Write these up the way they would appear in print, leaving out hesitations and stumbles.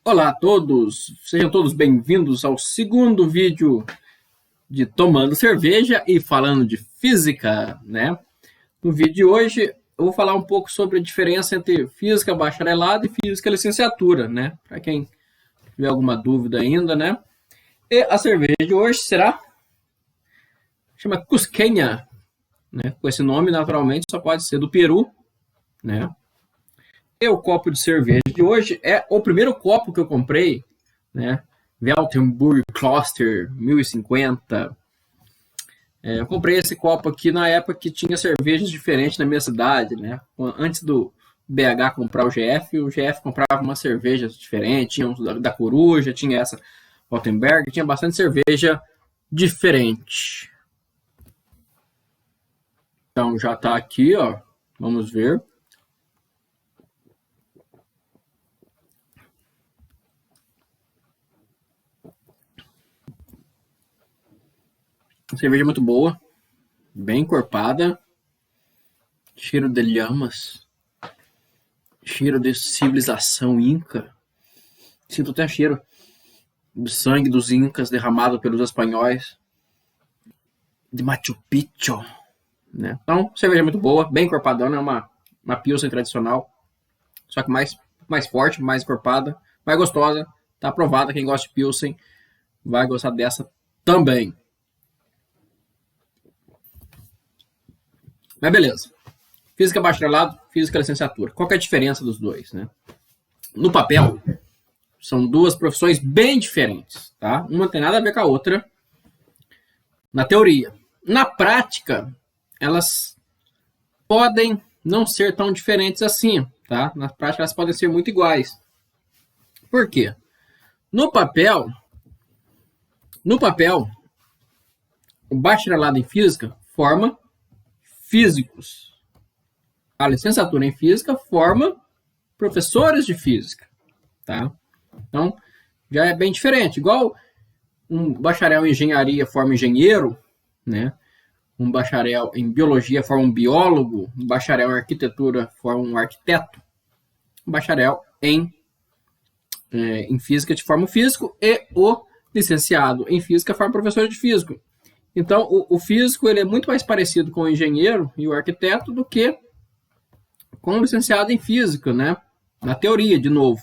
Olá a todos, sejam todos bem-vindos ao segundo vídeo de Tomando Cerveja e falando de física, né? No vídeo de hoje eu vou falar um pouco sobre a diferença entre física bacharelado e física licenciatura, né? Para quem tiver alguma dúvida ainda, né? E a cerveja de hoje chama Cusqueña, né? Com esse nome, naturalmente, só pode ser do Peru, né? E o copo de cerveja de hoje é o primeiro copo que eu comprei, né? Weltenburg Kloster 1050. Eu comprei esse copo aqui na época que tinha cervejas diferentes na minha cidade, né? Antes do BH comprar o GF comprava uma cerveja diferente, tinha da Coruja, tinha essa Altenberg, tinha bastante cerveja diferente. Então já tá aqui, ó. Vamos ver. Cerveja muito boa, bem encorpada, cheiro de llamas, cheiro de civilização inca. Sinto até cheiro de sangue dos incas derramado pelos espanhóis, de Machu Picchu, né? Então, cerveja muito boa, bem encorpadona, é uma pilsen tradicional, só que mais forte, mais encorpada, mais gostosa, tá aprovada. Quem gosta de pilsen vai gostar dessa também. Mas beleza. Física bacharelado, física licenciatura. Qual que é a diferença dos dois, né? No papel, são duas profissões bem diferentes, tá? Uma não tem nada a ver com a outra na teoria. Na prática, elas podem não ser tão diferentes assim, tá? Na prática, elas podem ser muito iguais. Por quê? No papel, o bacharelado em física forma físicos. A licenciatura em física forma professores de física, tá? Então, já é bem diferente. Igual um bacharel em engenharia forma engenheiro, né? Um bacharel em biologia forma um biólogo, um bacharel em arquitetura forma um arquiteto, um bacharel em física de forma um físico e o licenciado em física forma professor de físico. Então, o físico ele é muito mais parecido com o engenheiro e o arquiteto do que com o licenciado em física, né? Na teoria, de novo.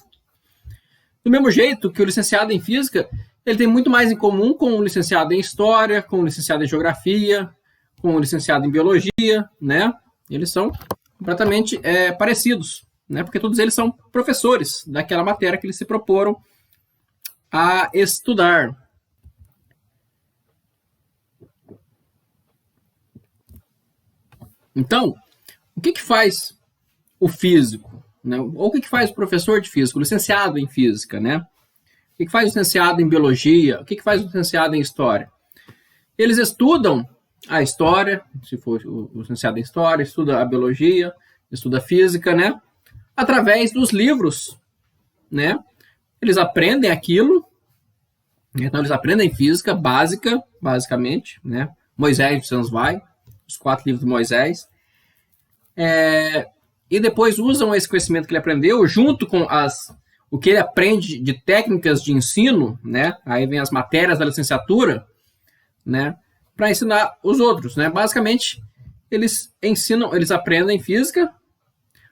Do mesmo jeito que o licenciado em física ele tem muito mais em comum com o licenciado em história, com o licenciado em geografia, com o licenciado em biologia, né? Eles são completamente parecidos, né? Porque todos eles são professores daquela matéria que eles se proporam a estudar. Então, o que faz o físico, né? Ou o que faz o professor de física, o licenciado em física, né? O que faz o licenciado em biologia? O que faz o licenciado em história? Eles estudam a história, se for o licenciado em história, estuda a biologia, estuda a física, né? Através dos livros, né? Eles aprendem aquilo, então eles aprendem física básica, basicamente, né? Moisés de Sansvai, os 4 livros de Moisés. E depois usam esse conhecimento que ele aprendeu junto com o que ele aprende de técnicas de ensino, né? Aí vem as matérias da licenciatura, né? Para ensinar os outros, né? Basicamente, eles aprendem física,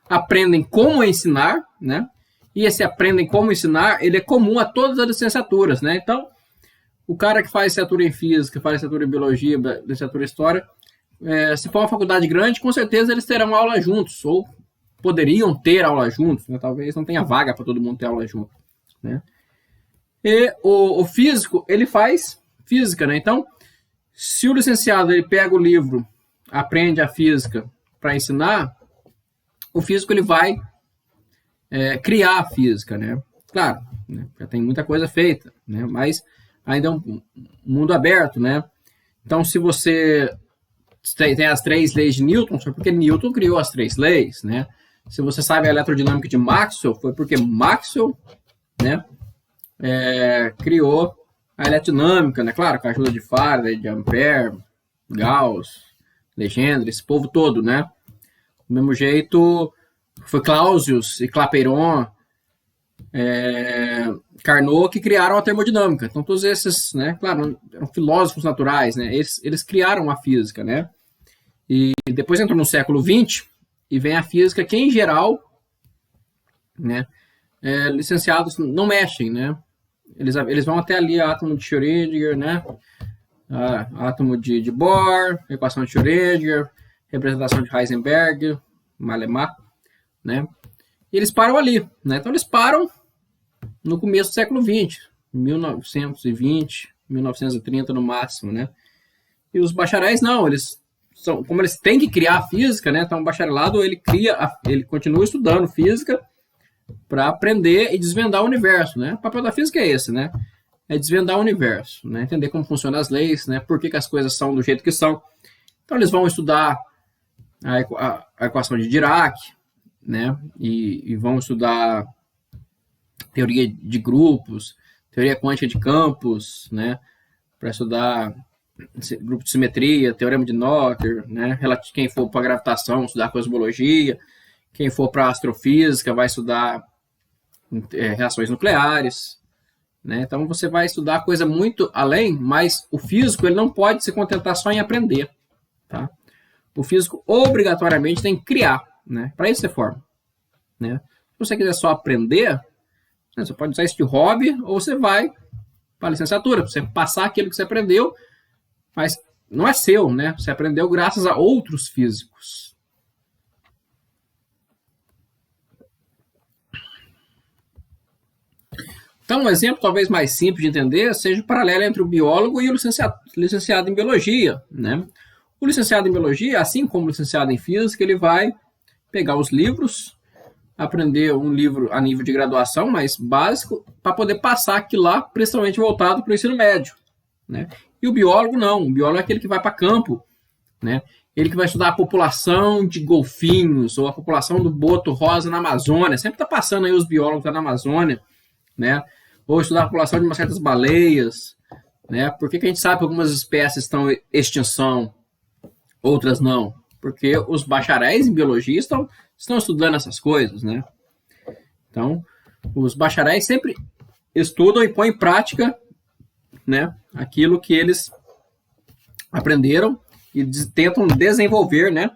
aprendem como ensinar, né? E esse aprendem como ensinar, ele é comum a todas as licenciaturas, né? Então, o cara que faz licenciatura em física, faz licenciatura em biologia, licenciatura em história, se for uma faculdade grande, com certeza eles terão aula juntos, ou poderiam ter aula juntos, né? Talvez não tenha vaga para todo mundo ter aula junto, né? E o físico, ele faz física, né? Então, se o licenciado ele pega o livro, aprende a física para ensinar, o físico ele vai criar a física, né? Claro, né? Já tem muita coisa feita, né? Mas ainda é um mundo aberto, né? Então, se você tem as 3 leis de Newton, foi porque Newton criou as 3 leis, né? Se você sabe a eletrodinâmica de Maxwell, foi porque Maxwell, né, criou a eletrodinâmica, né? Claro, com a ajuda de Faraday, de Ampère, Gauss, Legendre, esse povo todo, né? Do mesmo jeito, foi Clausius e Clapeyron Carnot, que criaram a termodinâmica. Então, todos esses, né, claro, eram filósofos naturais, né, eles criaram a física, né, e depois entrou no século XX e vem a física que, em geral, né, licenciados não mexem, né, eles vão até ali átomo de Schrödinger, né, átomo de Bohr, equação de Schrödinger, representação de Heisenberg, Malemar, né, e eles param ali, né, então eles param no começo do século XX, 1920, 1930 no máximo, né? E os bacharéis não, eles são, como eles têm que criar a física, né? Então o bacharelado ele continua estudando física para aprender e desvendar o universo, né? O papel da física é esse, né? É desvendar o universo, né? Entender como funcionam as leis, né? Por que as coisas são do jeito que são. Então eles vão estudar a equação de Dirac, né? E vão estudar teoria de grupos, teoria quântica de campos, né, para estudar grupo de simetria, teorema de Noether, né, quem for para gravitação, estudar cosmologia, quem for para astrofísica vai estudar reações nucleares, né, então você vai estudar coisa muito além, mas o físico ele não pode se contentar só em aprender, tá? O físico obrigatoriamente tem que criar, né, para isso você forma, né, se você quiser só aprender, você pode usar isso de hobby ou você vai para a licenciatura, para você passar aquilo que você aprendeu, mas não é seu, né? Você aprendeu graças a outros físicos. Então, um exemplo talvez mais simples de entender seja o paralelo entre o biólogo e o licenciado em biologia, né? O licenciado em biologia, assim como o licenciado em física, ele vai pegar os livros, aprender um livro a nível de graduação mais básico para poder passar aquilo lá, principalmente voltado para o ensino médio, né? E o biólogo não, o biólogo é aquele que vai para campo, né? Ele que vai estudar a população de golfinhos ou a população do boto rosa na Amazônia, sempre está passando aí os biólogos lá na Amazônia, né? Ou estudar a população de umas certas baleias, né? Por que a gente sabe que algumas espécies estão em extinção, outras não? Porque os bacharéis em biologia estão estudando essas coisas, né? Então, os bacharéis sempre estudam e põem em prática, né, aquilo que eles aprenderam e tentam desenvolver, né?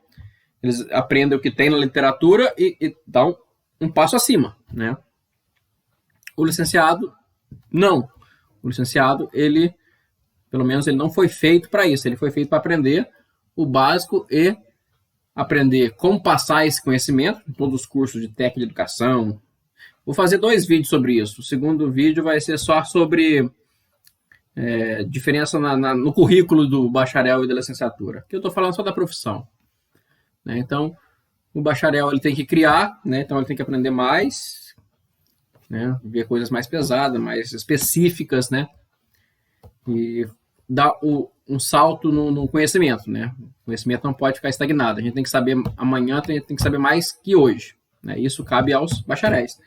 Eles aprendem o que tem na literatura e dão um passo acima, né? O licenciado, não. O licenciado, ele, pelo menos, ele não foi feito para isso. Ele foi feito para aprender o básico e aprender como passar esse conhecimento em todos os cursos de técnica de educação. Vou fazer 2 vídeos sobre isso. O segundo vídeo vai ser só sobre diferença no currículo do bacharel e da licenciatura. Aqui eu estou falando só da profissão, né? Então, o bacharel ele tem que criar, né? Então ele tem que aprender mais, né? Ver coisas mais pesadas, mais específicas, né? E dar um salto no conhecimento, né? O conhecimento não pode ficar estagnado. A gente tem que saber amanhã, tem que saber mais que hoje, né? Isso cabe aos bacharéis.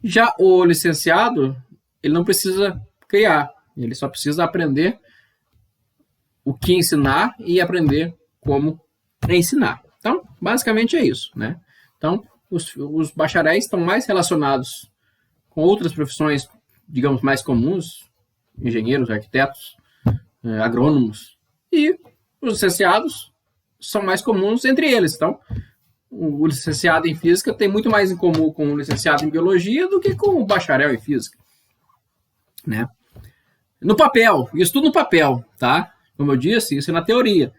Já o licenciado, ele não precisa criar, ele só precisa aprender o que ensinar e aprender como ensinar. Então, basicamente é isso, né? Então, os bacharéis estão mais relacionados com outras profissões, digamos, mais comuns, engenheiros, arquitetos, agrônomos, e os licenciados são mais comuns entre eles. Então, o licenciado em física tem muito mais em comum com o licenciado em biologia do que com o bacharel em física, né? No papel, isso tudo no papel, tá? Como eu disse, isso é na teoria.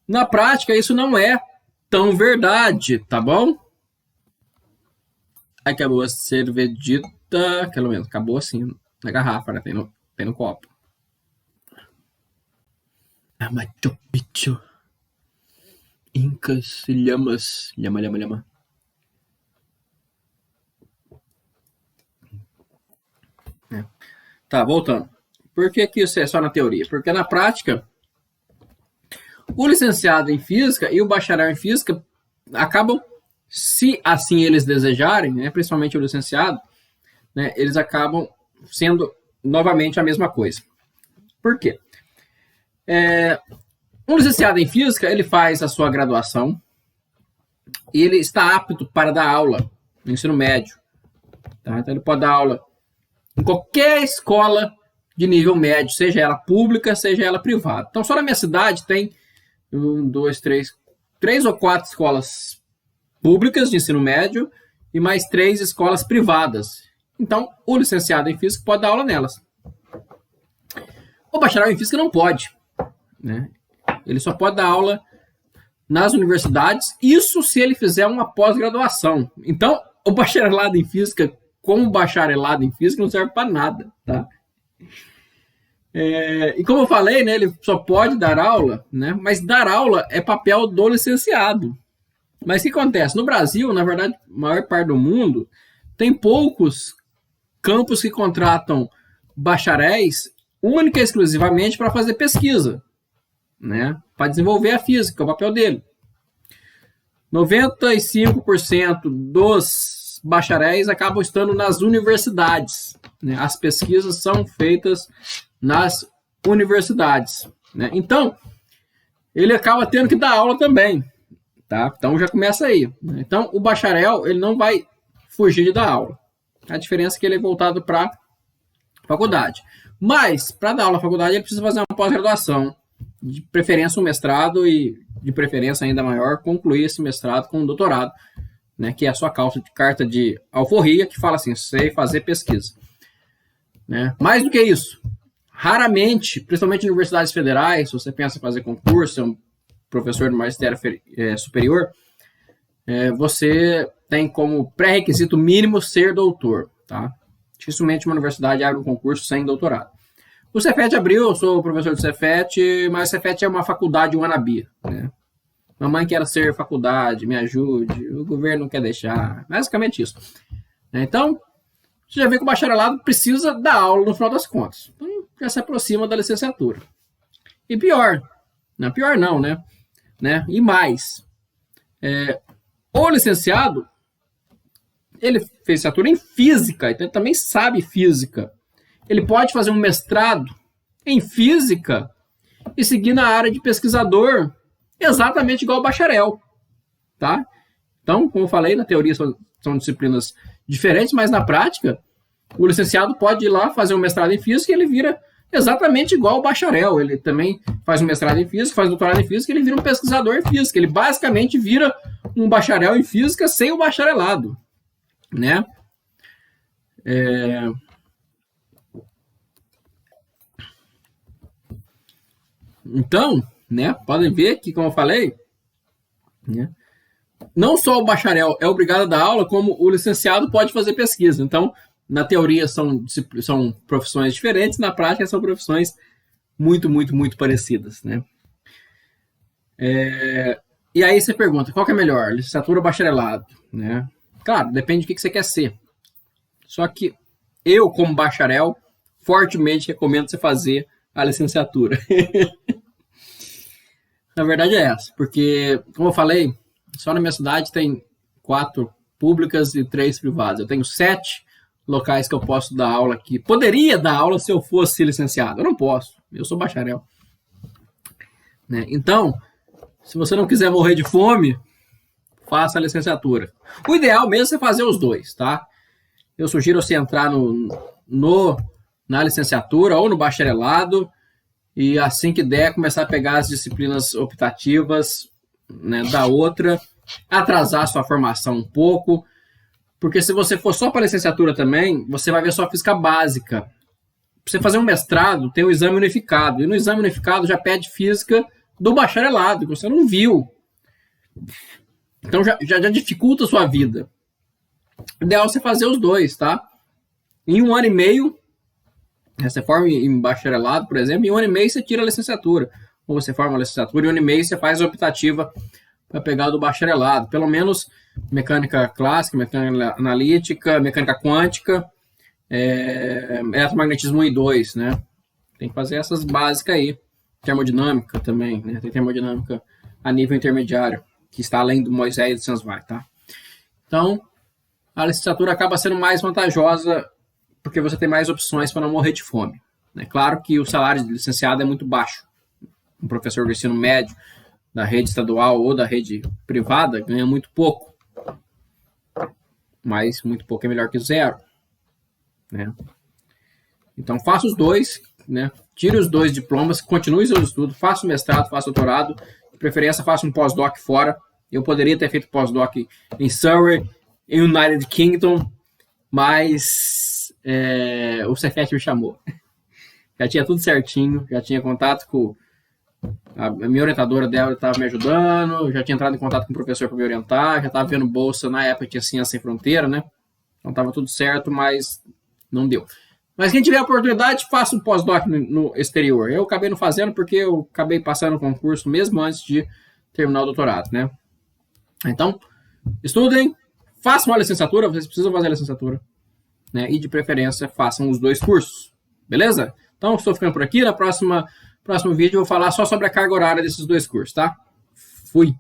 Na prática, isso não é tão verdade, tá bom? Acabou a cervejita, pelo menos, acabou assim, na garrafa, né? Tem no copo. Machu Picchu. Incas, lhamas, lhama. Tá, voltando. Por que isso é só na teoria? Porque na prática, o licenciado em física e o bacharel em física acabam, se assim eles desejarem, né, principalmente o licenciado, né, eles acabam sendo novamente a mesma coisa. Por quê? Um licenciado em física, ele faz a sua graduação e ele está apto para dar aula no ensino médio. Tá? Então ele pode dar aula em qualquer escola de nível médio, seja ela pública, seja ela privada. Então só na minha cidade tem três ou quatro escolas públicas de ensino médio e mais 3 escolas privadas. Então o licenciado em física pode dar aula nelas. O bacharel em física não pode, né? Ele só pode dar aula nas universidades, isso se ele fizer uma pós-graduação. Então, o bacharelado em física, como bacharelado em física, não serve para nada, tá? E como eu falei, né, ele só pode dar aula, né? Mas dar aula é papel do licenciado. Mas o que acontece? No Brasil, na verdade, a maior parte do mundo, tem poucos campos que contratam bacharéis única e exclusivamente para fazer pesquisa, né? Para desenvolver a física, é o papel dele. 95% dos bacharéis acabam estando nas universidades, né? As pesquisas são feitas nas universidades, né? Então, ele acaba tendo que dar aula também, tá? Então já começa aí, né? Então, o bacharel, ele não vai fugir de dar aula. A diferença é que ele é voltado para faculdade. Mas, para dar aula na faculdade, ele precisa fazer uma pós-graduação, de preferência um mestrado e, de preferência ainda maior, concluir esse mestrado com um doutorado, né, que é a sua carta de alforria, que fala assim, sei fazer pesquisa. Né? Mais do que isso, raramente, principalmente em universidades federais, se você pensa em fazer concurso, é um professor do magistério superior, você tem como pré-requisito mínimo ser doutor, tá? Dificilmente uma universidade abre um concurso sem doutorado. O Cefet abriu, eu sou professor do Cefet, mas o Cefet é uma faculdade wannabe, né? Mamãe quer ser faculdade, me ajude, o governo não quer deixar. Basicamente isso. Então, você já vê que o bacharelado precisa dar aula no final das contas. Então, já se aproxima da licenciatura. E pior, não, pior não, né? E mais, o licenciado, ele fez licenciatura em física, então ele também sabe física. Ele pode fazer um mestrado em física e seguir na área de pesquisador exatamente igual ao bacharel, tá? Então, como eu falei, na teoria são disciplinas diferentes, mas na prática, o licenciado pode ir lá fazer um mestrado em física e ele vira exatamente igual ao bacharel. Ele também faz um mestrado em física, faz um doutorado em física, ele vira um pesquisador em física. Ele basicamente vira um bacharel em física sem o bacharelado, né? Então, né, podem ver que, como eu falei, né, não só o bacharel é obrigado a dar aula, como o licenciado pode fazer pesquisa. Então, na teoria são profissões diferentes, na prática são profissões muito, muito, muito parecidas, né? E aí você pergunta, qual que é melhor, licenciatura ou bacharelado, né? Claro, depende do que você quer ser. Só que eu, como bacharel, fortemente recomendo você fazer a licenciatura. Na verdade é essa, porque, como eu falei, só na minha cidade tem 4 públicas e 3 privadas. Eu tenho 7 locais que eu posso dar aula aqui. Poderia dar aula se eu fosse licenciado. Eu não posso, eu sou bacharel. Né? Então, se você não quiser morrer de fome, faça a licenciatura. O ideal mesmo é fazer os dois, tá? Eu sugiro você entrar na licenciatura ou no bacharelado e assim que der, começar a pegar as disciplinas optativas, né, da outra, atrasar a sua formação um pouco, porque se você for só para a licenciatura também, você vai ver só física básica. Para você fazer um mestrado, tem o exame unificado, e no exame unificado já pede física do bacharelado, que você não viu. Então já dificulta a sua vida. O ideal é você fazer os dois, tá? Em 1 ano e meio, você forma em bacharelado, por exemplo, em 1 ano e meio você tira a licenciatura. Ou você forma a licenciatura, em 1 ano e meio você faz a optativa para pegar do bacharelado. Pelo menos mecânica clássica, mecânica analítica, mecânica quântica, eletromagnetismo 1 e 2, né? Tem que fazer essas básicas aí. Termodinâmica também, né? Tem termodinâmica a nível intermediário, que está além do Moisés e do Sensvai, tá? Então, a licenciatura acaba sendo mais vantajosa porque você tem mais opções para não morrer de fome. É claro que o salário de licenciado é muito baixo. Um professor do ensino médio da rede estadual ou da rede privada ganha muito pouco. Mas muito pouco é melhor que zero. né? Então, faça os dois, né? Tire os dois diplomas, continue seus estudos, faça o mestrado, faça o doutorado, de preferência faça um pós-doc fora. Eu poderia ter feito pós-doc em Surrey, em United Kingdom, mas o Cefet me chamou. Já tinha tudo certinho, já tinha contato com a minha orientadora dela, estava me ajudando, já tinha entrado em contato com o professor para me orientar, já estava vendo bolsa, na época tinha Ciência Sem Fronteira, né? Então estava tudo certo, mas não deu. Mas quem tiver a oportunidade, faça um pós-doc no exterior. Eu acabei não fazendo porque eu acabei passando o concurso mesmo antes de terminar o doutorado, né? Então, estudem, façam a licenciatura, vocês precisam fazer a licenciatura, né? E de preferência, façam os dois cursos, beleza? Então, estou ficando por aqui. Na próximo vídeo eu vou falar só sobre a carga horária desses dois cursos, tá? Fui!